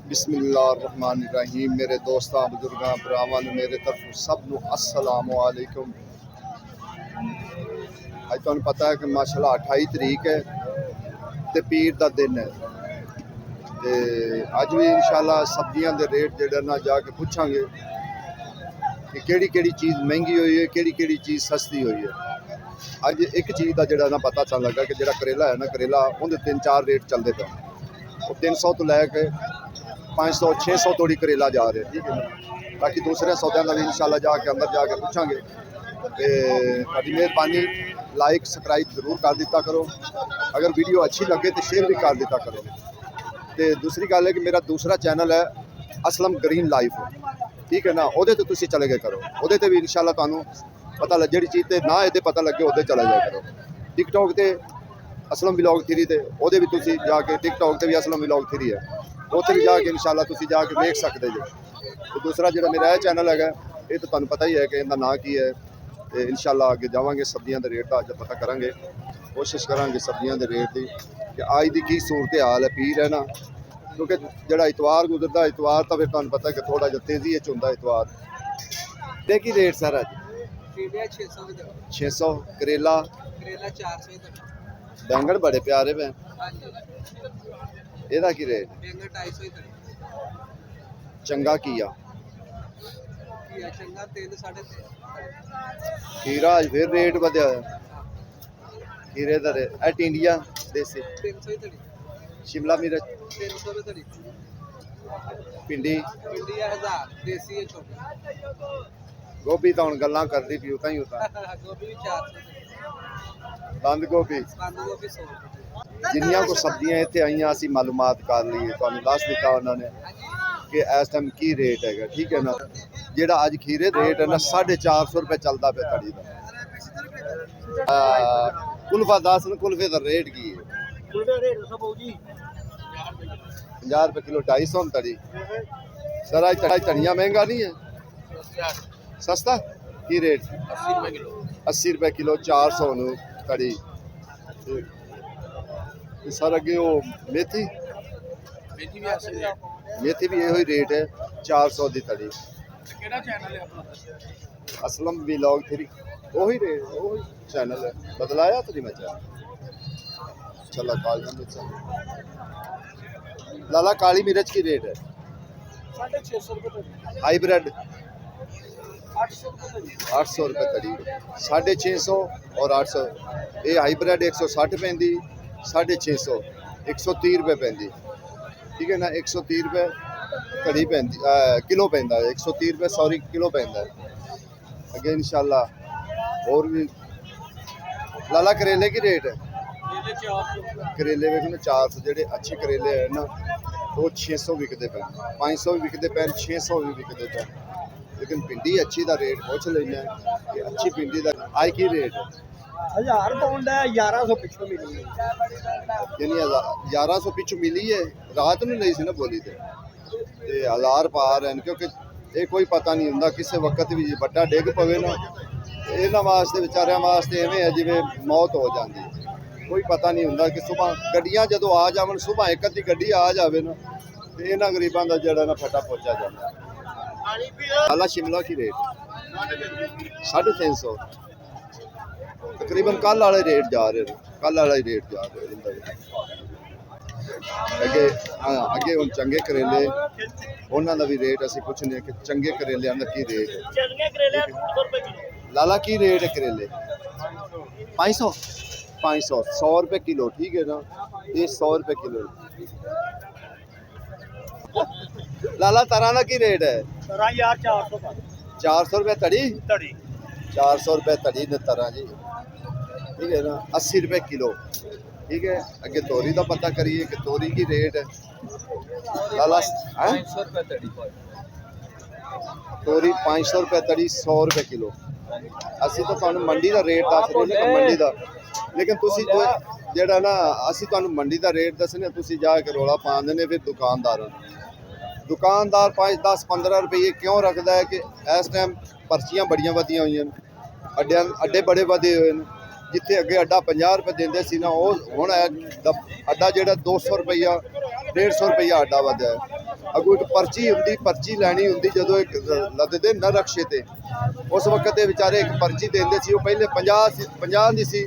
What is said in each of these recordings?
बिस्मिल्लाहिर्रहमानिर्रहीम। मेरे दोस्तों बुजुर्गों भरावां मेरे तरफ सब नूं अस्सलाम वालेकुम। अज तुहानूं पता है कि माशाअल्लाह 28 तरीक है ते पीर दा दिन है ते अज भी इंशाअल्लाह सब्जियां दे रेट जेहड़े ना जाके पुछांगे कि केड़ी चीज़ महंगी हुई है, केड़ी चीज़ सस्ती हुई है। अज एक चीज़ का जोड़ा ना पता चल लगा कि जो करेला है ना, करेला उनके 3-4 रेट चलते पे, वो 300 तो लैके 500-600 तोड़ी करेला जा रहे, ठीक है ना। बाकी दूसरे सौदों का भी इंशाल्लाह जाके अंदर जाके पूछांगे। बड़ी मेहरबानी, लाइक सब्सक्राइब जरूर कर दिता करो, अगर वीडियो अच्छी लगे तो शेयर भी कर दिता करो। तो दूसरी गल है कि मेरा दूसरा चैनल है असलम ग्रीन लाइफ, ठीक है ना, वो तो तुम चले गए करो, वो भी इंशाल्लाह तुहानूं पता लग जी चीज़ तो ना ये पता लगे वो चले जाया करो। टिकटॉक से असलम व्लॉग 3 ते वो भी तुम जाके टिकटॉक से भी असलम व्लॉग 3 है, उत्थे भी जाके इंशाल्लाह तुम जाके देख सकते जो। तो दूसरा जो मेरा यह चैनल है ये तो तुहानूं पता ही है कि इनका नाम की है। तो इंशाल्लाह अगे जावांगे सब्जियों के रेट का अज पता करांगे, कोशिश करांगे सब्जियों के रेट की कि अज की की सूरत हाल है। पीर है ना, क्योंकि जो इतवार गुजरता इतवार तो फिर तुहानूं पता है कि थोड़ा जिहा तेजी होंदा इतवार। की रेट सर अज 600 करेला 400 बैंगन बड़े प्यारे पे, ਇਹਦਾ ਕੀ रेट? 250 चंगा किया चंगा 3 3.5 खीरा अज फिर रेट ਵਧਿਆ खीरे का रेट टिंडिया देसी 300 ही शिमला मिर्च 300 रुपए भिंडी भिंडी 1000 देसी है छोटी गोभी तो हम गल्लां करदी पी उता ही होता गोभी 400 बंद गोभी 100 जिन्नियां को सब्जियां इत्थे आईयां असीं मालूमात कर ली, तुहानूं दस दिता उन्होंने कि इस टाइम की रेट है, ठीक है ना। जेड़ा अज खीरे रेट है ना 450 रुपये चलता पे तड़ी का। कुल्फा 10 कुल्फे का रेट की है 50 रुपये किलो 250 तड़ी। सर आज धनिया महंगा नहीं है, सस्ता की रेट 80 रुपये किलो 400 तड़ी। सर अगे वो मेथी भी यही रेट है 400 की तड़ी। असलम व्लॉग 3 वही रेट वही चैनल है, बदलाया तो नहीं मैं चैनल। चला काली मिर्च लाला काली मिर्च की रेट है 650 रुपए हाईब्रिड 800 रुपये तड़ी 650 और 800। ये हाईब्रिड 160 पैंती 650 130 रुपये पैंती, ठीक है ना। 130 रुपये कड़ी पैंती किलो पैंता है, 130 रुपये सॉरी किलो पैंता है अगे इंशाल्लाह। और भी लाला करेले की रेट है करेले वेखो 400, जेडे अच्छे करेले है ना वो 600 विकते पे, 500 भी विकते पे, 600 भी विकते पे। लेकिन भिंडी अच्छी का रेट पूछ लेना कि अच्छी भिंडी का आज की रेट है 1000 पाउंड है 1100 पिछो मिली है, यानी 1100 पिछू मिली है। रात में नहीं सी ना बोली थे 1000 पा रहे हैं, क्योंकि ये कोई पता नहीं होंगे किस वक्त भी बट्टा डिग पवे ना, इन्होंने वास्ते बेचारियों वास्ते इवें है जिवें मौत हो जाती है। कोई पता नहीं होंगे कि सुबह गड्डियां जो आ जावन, सुबह एक अद्धी गड्डी आ जाए ना तो इन्होंने गरीबों का जोड़ा ना फटा पहुंचा जाता। लाला शिमला की रेट 350 तकरीबन कल वाले रेट जा रहे हैं, कल वाला रेट जा रहे हैं। अगे अगे हम चंगे करेले उन्होंने भी रेट असी पूछने कि चंगे करेलियां का की रेट है। लाला की रेट है करेले 500 100 रुपये किलो, ठीक है ना। ये 100 रुपये किलो। लाला तराना की रेट है 400 रुपये तड़ी 400 रुपये तड़ी ने तरह जी, ठीक है ना। 80 रुपये किलो, ठीक है। अगे तोरी का पता करिए कि तोरी की रेट है लाला 500 रुपए तड़ी तोरी 500 रुपये तड़ी 100 रुपये किलो। असी तो तुहानूं मंडी का रेट दस रहे हैं मंडी का, लेकिन तुसी जो जेड़ा ना असी तुहानूं मंडी का रेट दसने तुसी जाके रौला पा देने फिर दुकानदार 5-10-15 रुपये क्यों रखता है कि इस टाइम पर्चियां बड़ियां वधियां हुई हैं, अड्डे बड़े वधे हुए हैं। जिथे अगे अड्डा 50 रुपये देंदे सी ना, वो हुण अड्डा जेड़ा 200 रुपया 150 रुपया अड्डा वधिया है। ਅੱਗੋਂ ਇੱਕ ਪਰਚੀ ਲੈਣੀ ਹੁੰਦੀ ਜਦੋਂ ਇੱਕ ਲੱਦਦੇ ਨਾ ਰਕਸ਼ੇ ਤੇ ਉਸ ਵਕਤ ਦੇ ਵਿਚਾਰੇ ਇੱਕ ਪਰਚੀ ਦਿੰਦੇ ਸੀ ਉਹ ਪਹਿਲੇ 50 ਦੀ ਸੀ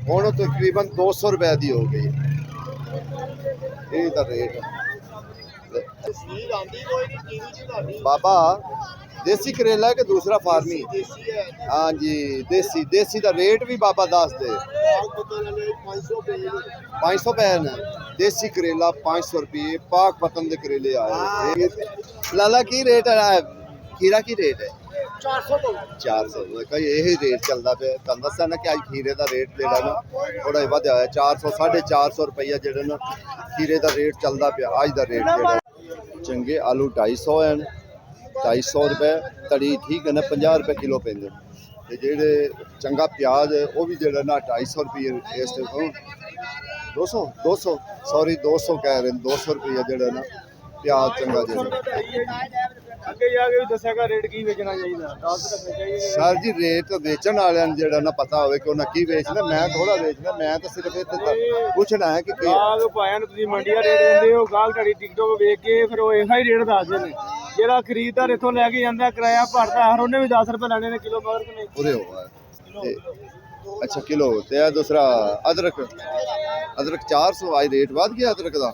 ਹੁਣ ਉਹ ਤਕਰੀਬਨ 200 ਰੁਪਏ ਦੀ ਹੋ ਗਈ ਇਹ ਤਾਂ ਰੇਟ बाबा देसी करेला है कि दूसरा फार्मी हाँ जी देसी का रेट भी बाबा दस दे 500 रुपए न देसी करेला 500 रुपये पाक पतन के करेले आए लाला की रेट है खीरा की रेट है 400 यही रेट चलता पे तुम दसा ना कि अज खीरे का रेट जो ना थोड़ा वधिया है 400 450 रुपया जो ना खीरे का रेट चलता पे अज का रेट जो चंगे आलू 250 हैं 250 रुपए तड़ी ठीक है ना 50 रुपए किलो पेंदे ते जेड़े चंगा प्याज है वो भी जेड़ा ना 250 रुपये इस 200 सॉरी 200 कह रहे हैं 200 रुपया जेड़ा ना प्याज चंगा जेड़ा ਅੱਗੇ ਜਾ ਕੇ ਵੀ ਦੱਸਿਆਗਾ ਰੇਟ ਕੀ ਵੇਚਣਾ ਚਾਹੀਦਾ ਦੱਸ ਰੱਖਣਾ ਚਾਹੀਦਾ सर जी रेट बेचण वाले जेड़ा ना पता होवे कि उन्हें की बेचना मैं थोड़ा बेचना मैं तो सिर्फ इत्थे पूछना है कि ਗਾਹਕ ਭਾਇਆਂ ਨੂੰ ਤੁਸੀਂ ਮੰਡੀ ਦਾ ਰੇਟ ਦਿੰਦੇ ਹੋ ਗਾਹਕ ਤੁਹਾਡੀ ਟਿਕਟੋਕ ਵੇਖ ਕੇ ਫਿਰ ਉਹ ਇਹੋ ਹੀ ਰੇਟ ਦੱਸਦੇ ਨੇ ਜਿਹੜਾ ਖਰੀਦਦਾਰ ਇੱਥੋਂ ਲੈ ਕੇ ਜਾਂਦਾ ਕਿਰਾਇਆ ਭਰਦਾ ਹਰ ਉਹਨੇ ਵੀ 10 ਰੁਪਏ ਲੈਣੇ ਨੇ ਕਿਲੋ ਮਗਰ ਕਿ ਨਹੀਂ पूरे हुआ अच्छा किलो ते दूसरा अदरक 400 आज रेट बढ़ गया अदरक का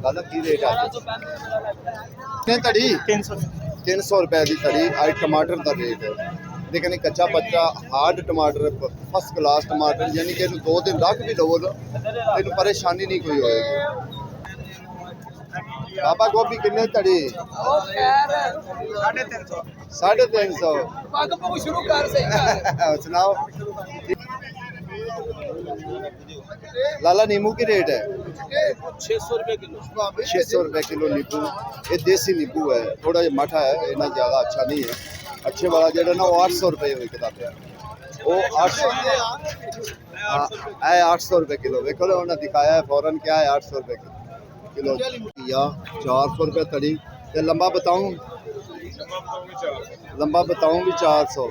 दादा की रेट है तड़ी 300 रुपए की तड़ी आज टमाटर का रेट है लेकिन कच्चा बच्चा हार्ड टमाटर फर्स्ट क्लास टमाटर यानी कि 2 दिन रख भी लवो ना इन परेशानी नहीं कोई होएगी बाबा गोभी किन्ने तड़ी 350 शुरू कर सुनाओ लाला नींबू की रेट है 600 रुपए किलो 600 रुपए किलो नींबू ये देसी नींबू है थोड़ा जिहा मठा है इतना ज़्यादा अच्छा नहीं है अच्छे वाला जो ना वो 800 रुपये विकता पे वो 800 है 800 रुपये किलो देखो ना उन्हें दिखाया है फौरन क्या है 800 रुपये किलो या 400 रुपये तड़ी ते लंबा बताऊं भी 400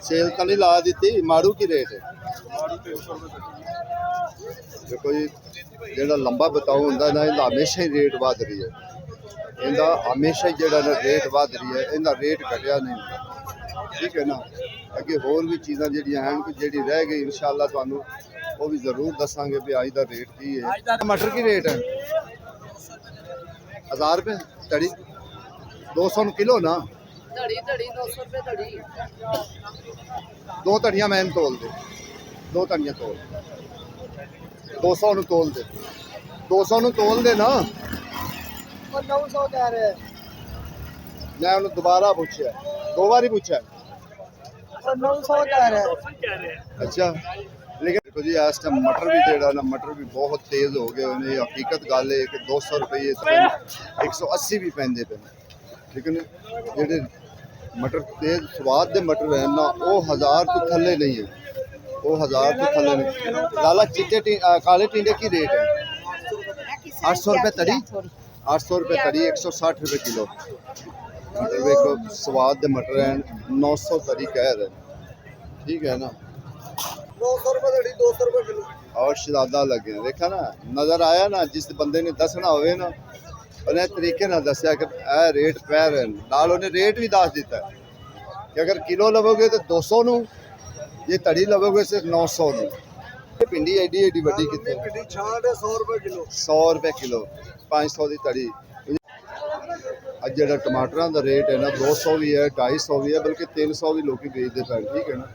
सेल तो नहीं ला दी माड़ू की रेट है देखो जी जो लंबा बताओ होंगे ना इनका हमेशा ही रेट बढ़ रही है इनका हमेशा ही जो रेट बढ़ रही है इनका रेट घटिया नहीं ठीक है ना अगे होर भी चीज़ा जी रह गई इंशाअल्लाह तुहानू वो भी जरूर दसांगे भी अज का रेट की है टमाटर की रेट है 1000 रुपये तड़ी 200 किलो ना धड़ी 200 रुपए धड़ी 2 धड़ियाँ मैं तोल दे 2 धड़ियाँ तोल 200 नु तोल दे 200 नु तोल दे ना 900 कह रहे मैं उन्हें दोबारा पूछा 2 बारी पूछा 900 कह रहे अच्छा लेकिन देखो जी इस टाइम मटर भी जेड़ा ना मटर भी बहुत तेज़ हो गए उन्हें हकीकत गल है कि 200 रुपये 180 भी पैंदे पे लेकिन जेडे मटर तेज स्वाद दे मटर है ना वो 1000 तो थले नहीं है वो 1000 तो थले नहीं लाला चिट्टे काले टिंडे की रेट है 800 रुपये तड़ी 800 रुपये तड़ी 160 रुपये किलो मटर देखो स्वाद दे मटर हैं 900 तड़ी कह रहे ठीक है ना 200 रुपए धड़ी 200 रुपए किलो और शरादा लगे देखा ना नज़र आया ना जिस बंदे ने दसना होवे ना उन्हें तरीके ना दसिया कि रेट पै रहे नाल उन्हें रेट भी दस दिता कि अगर किलो लवोगे तो 200 नू जे तड़ी लवोगे सिर्फ 900 नू भिंडी एडी एडी वड्डी कितने भिंडी छाट 100 रुपए किलो 100 रुपये किलो 500 की तड़ी अज जो टमाटर का रेट है ना 200 भी है 250 भी है बल्कि 300 भी लोग बेचते पे ठीक है ना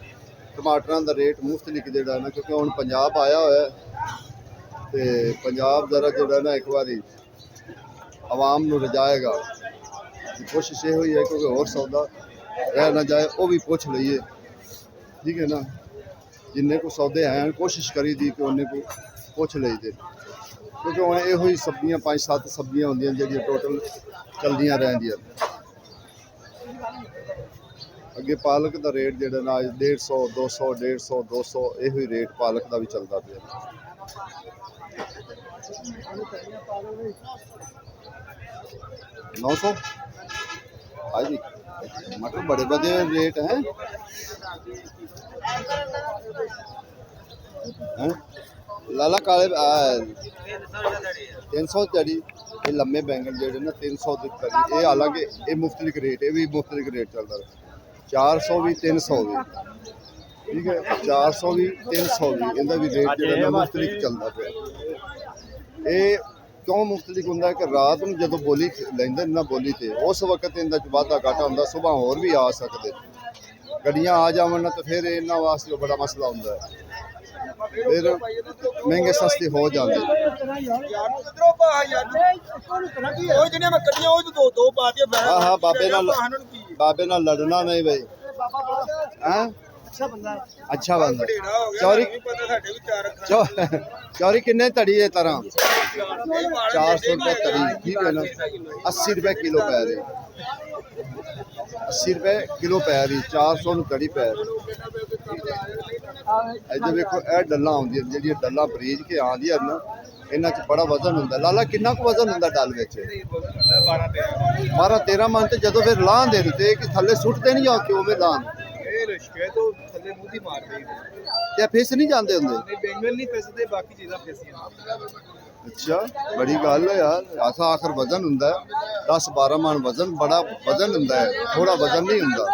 टमाटर का रेट मुफ्तलिफ जोड़ा ना क्योंकि हम पंजाब आया हुआ है तो पंजाब जरा जोड़ा ना एक बारी आवाम नू रजाएगा कोशिश ये हुई है क्योंकि और सौदा रह ना जाए वो भी पूछ लीए ठीक है ना जिन्ने को सौदे हैं कोशिश करी दी कि उन्हें को पूछ लीजिए क्योंकि हम यो सब्जियां 5-7 सब्जियां होंदियां जो टोटल चलदियां रहंदियां अगे पालक का रेट जो ना 150 200 150 200 यो रेट पालक का भी चलता पे 900 हाँ जी मटर बड़े बड़े रेट हैं हैं लाला काले 300 तड़ी ये लम्बे बैंगन जेडे ना 300 दी तड़ी ये हालांकि ये मुख्तलिफ रेट ये भी मुख्तलिफ रेट चलता है 400 भी 300 भी ठीक है 400 भी 300 भी इनका भी रेट जेड़ा ना मुख्तलिफ चलता पे ये क्यों मुख्तलिफ होंदा है कि रात में जो बोली लेंदे ना बोली ते उस वक्त इनका वाधा घाटा होंदा सुबह होर भी आ सकते गड्डियां आ जावन ना तो फिर इन्हां वास्ते बड़ा मसला होंदा है फिर महंगे सस्ते हो जाते हाँ हाँ बाबे नाल लड़ना नहीं भाई हैं अच्छा बंदा चौरी चौरी किन्ने तड़ी है तरह 400 रुपये तड़ी ठीक है ना 80 रुपये किलो पै रही 80 रुपये किलो पै रही 400 तड़ी पै रही इधर देखो यह डल्लां आउंदियां जेहड़ियां डल्लां बरीज के आंदियां ना इन्हां च बड़ा वजन हुंदा लाला किन्ना कु वजन हुंदा डल विच 12-13 मन ते जदों फिर लाह दे ते कि थल्ले सुੱਟਦੇ नहीं जाओ क्यों में लाह क्या फिस नहीं जाते होंगे अच्छा बड़ी गल है यार ऐसा आखिर वजन हुंदा 10-12 मन वजन बड़ा वजन हुंदा है थोड़ा वजन नहीं हुंदा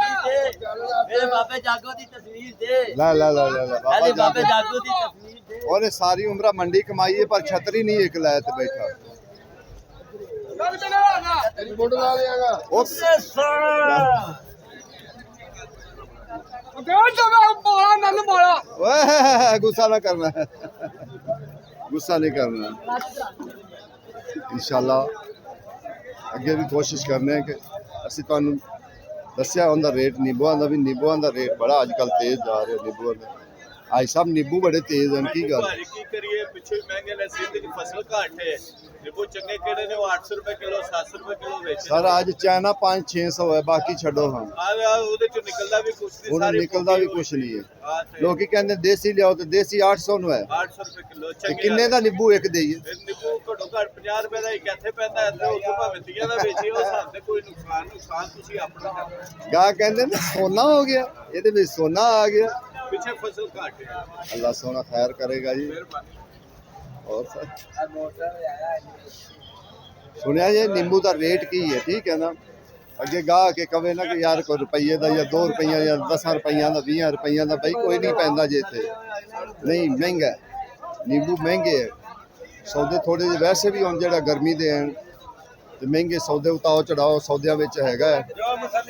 मेरे बाबे जागो दी तस्वीर दे ला ला ला ला ला अरे बाबे जागो दी तस्वीर दे ਉਹਨੇ ਸਾਰੀ ਉਮਰ ਮੰਡੀ ਕਮਾਈ ਹੈ ਪਰ ਛਤਰੀ ਨਹੀਂ ਇੱਕ ਲੈ ਤੇ ਬੈਠਾ ਓਏ ਗੁੱਸਾ ਨਾ ਕਰਨਾ ਗੁੱਸਾ ਨਹੀਂ ਕਰਨਾ इंशाल्लाह ਅੱਗੇ ਵੀ ਕੋਸ਼ਿਸ਼ ਕਰਨੇ ਆ ਕਿ ਅਸੀਂ ਤੁਹਾਨੂੰ ਦੱਸਿਆ ਉਹਦਾ ਰੇਟ ਨਿੰਬੂਆਂ ਦਾ ਵੀ ਨਿੰਬੂਆਂ ਦਾ ਰੇਟ ਬੜਾ ਅੱਜ ਕੱਲ ਤੇਜ਼ ਜਾ ਰਿਹਾ ਨਿੰਬੂਆਂ ਦਾ आज साहब नींबू बड़े तेज हैं की गल की करिए पिछले महंगे ने सिंध की फसल घट है नींबू चंगे केड़े ने 800 रुपए किलो 700 रुपए किलो बेचे सर आज चाइना 500-600 है बाकी छड्डो हम ਉਹਦੇ ਚ ਨਿਕਲਦਾ ਵੀ ਕੁਛ ਨਹੀਂ ਹੁਣ ਨਿਕਲਦਾ ਵੀ ਕੁਛ ਨਹੀਂ ਹੈ ਲੋਕੀ ਕਹਿੰਦੇ ਦੇਸੀ ਲਿਆਓ ਤੇ ਦੇਸੀ 800 ਨੂੰ ਹੈ 800 रुपए किलो ਤੇ ਕਿੰਨੇ ਦਾ ਨਿੰਬੂ ਇੱਕ ਦੇਈਏ नींबू घटो घट 50 रुपए ਦਾ ਇੱਕ ਇੱਥੇ ਪੈਂਦਾ ਇੱਥੇ ਉਹ ਭਾਵੇਂ 30 ਦਾ ਵੇਚੀ ਉਹ ਹਿਸਾਬ ਤੇ ਕੋਈ ਨੁਕਸਾਨ ਤੁਸੀਂ ਆਪਣਾ ਕਰਨਾ ਗਾ ਕਹਿੰਦੇ ਨੇ ਸੋਨਾ ਹੋ ਗਿਆ ਇਹਦੇ ਵਿੱਚ ਸੋਨਾ ਆ ਗਿਆ ਪਿੱਛੇ ਫਸਲ ਘਟ ਹੈ अल्लाह सोना खैर करेगा जी और सर सुनिया जी नींबू का रेट की है ठीक है ना अगे गाह के कवे ना कि यार कोई रुपये का या 2 रुपये या 10 रुपये का 20 रुपये का भाई कोई नहीं पैंदा जे इत्थे नहीं महंगा नींबू महंगे है सौदे थोड़े जे वैसे भी हुण जिहड़ा गर्मी दे हैं ਤੇ ਮਹਿੰਗੇ ਸੌਦੇ ਉਤਾਓ ਚੜਾਓ ਸੌਦਿਆਂ ਵਿੱਚ ਹੈਗਾ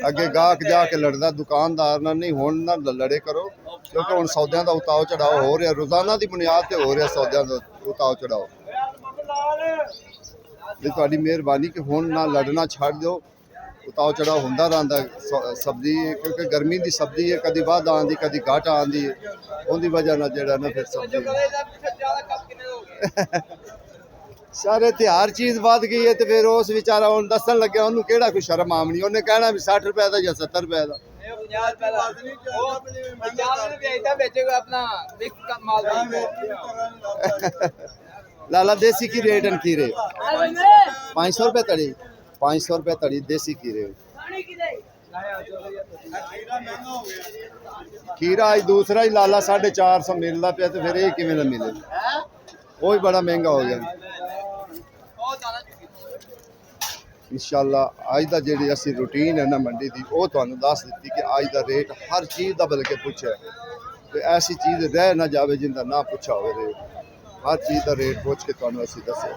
ਅੱਗੇ ਗਾਹਕ ਜਾ ਕੇ ਲੜਦਾ ਦੁਕਾਨਦਾਰ ਨਾਲ ਨਹੀਂ ਹੁਣ ਨਾ ਲੜੇ ਕਰੋ ਕਿਉਂਕਿ ਹੁਣ ਸੌਦਿਆਂ ਦਾ ਉਤਾਓ ਚੜਾਓ ਹੋ ਰਿਹਾ ਰੋਜ਼ਾਨਾ ਦੀ ਬੁਨਿਆਦ ਤੇ ਹੋ ਰਿਹਾ ਸੌਦਿਆਂ ਦਾ ਉਤਾਓ ਚੜਾਓ ਇਹ ਤੁਹਾਡੀ ਮਿਹਰਬਾਨੀ ਕਿ ਹੁਣ ਨਾ ਲੜਨਾ ਛੱਡ ਦਿਓ ਉਤਾਓ ਚੜਾਓ ਹੁੰਦਾ ਰਹਿੰਦਾ ਸਬਜ਼ੀ ਕਿਉਂਕਿ ਗਰਮੀ ਦੀ ਸਬਜ਼ੀ ਹੈ ਕਦੀ ਵਾਧਾ ਆਉਂਦੀ ਕਦੀ ਘਾਟਾ ਆਉਂਦੀ ਹੈ ਉਹਦੀ ਵਜ੍ਹਾ ਨਾਲ ਜਿਹੜਾ ਨਾ ਫਿਰ ਸਬਜ਼ੀ ਸਾਰੇ ਤੇ ਹਰ ਚੀਜ਼ ਵੱਧ ਗਈ ਹੈ ਤੇ ਫਿਰ ਉਸ ਵਿਚਾਰਾ ਹੁਣ ਦੱਸਣ ਲੱਗਿਆ ਉਹਨੂੰ ਕਿਹੜਾ ਕੋਈ ਸ਼ਰਮ ਆਮਣੀ ਉਹਨੇ ਕਹਿਣਾ ਵੀ 60 ਰੁਪਏ ਦਾ ਜਾਂ 70 ਰੁਪਏ ਦਾ लाला देसी की रेट की रे 500 रुपए तड़ी 500 रुपए तड़ी देसी की रे खीरा आज दूसरा ही लाला 450 मिलता पे तो फिर ये किवें ना मिले वो भी बड़ा महंगा हो गया इंशाल्लाह अज का जी असी रूटीन है ना मंडी की वो तुहानू दस दी कि अज का रेट हर चीज़ का बल्कि पूछा तो ऐसी चीज़ रह ना जाए जिनका ना पूछा हो रेट हर चीज़ का रेट पूछ के तुहानू असी दस्या